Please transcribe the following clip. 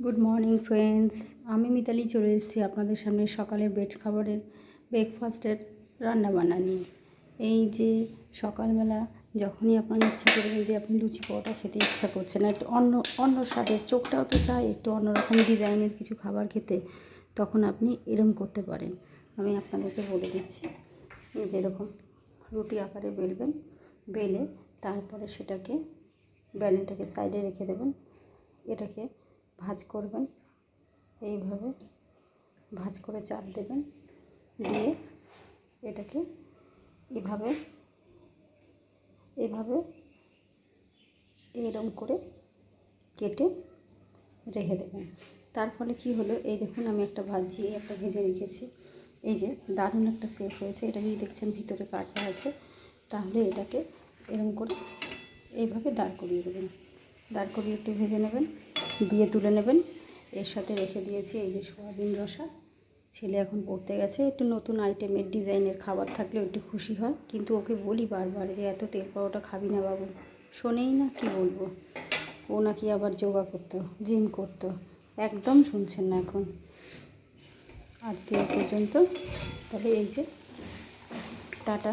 Good morning friends, আমি মিতালি চলে এসেছি আপনাদের সামনে সকালের ব্রেকফাস্টের রান্নাবান্না নিয়ে। এই যে সকালবেলা যখনই আপনার ইচ্ছা করবে যে আপনি লুচি পরোটা খেতে ইচ্ছা করছে না, একটু অন্য অন্য স্বাদের, চোখটাও তো চাই একটু অন্যরকম ডিজাইনের কিছু খাবার খেতে, তখন আপনি এরম করতে পারেন। আমি আপনাদেরকে বলে দিচ্ছি। যেরকম রুটি আকারে বেলবেন, বেলে তারপরে সেটাকে বেলনটাকে সাইডে রেখে দেবেন, এটাকে ভাঁজ করবেন, এইভাবে ভাঁজ করে চাপ দেবেন, দিয়ে এটাকে এভাবে এভাবে এইরকম করে কেটে রেখে দেবেন। তার ফলে কি হলো, এই দেখুন আমি একটা ভাজিয়ে একটা ভেজে রেখেছি। এই যে দারুণ একটা শেপ হয়েছে, এটা যদি দেখছেন ভিতরে কাঁচা আছে, তাহলে এটাকে এরকম করে এইভাবে দাঁড় করিয়ে দেবেন। দাঁড় করিয়ে একটু ভেজে নেবেন, দিয়ে তুলে নেবেন। এর সাথে রেখে দিয়েছি এই যে সয়াবিন রসা। ছেলে এখন পড়তে গেছে, একটু নতুন আইটেমের ডিজাইনের খাবার থাকলে একটু খুশি হয়, কিন্তু ওকে বলি বারবার যে এত তেল পাউটা খাবি না বাবু, শোনেই না। কি বলবো, ও নাকি আবার যোগা করতো, জিম করতো, একদম শুনছেন না এখন। আজকে পর্যন্ত, তবে এই যে টাটা।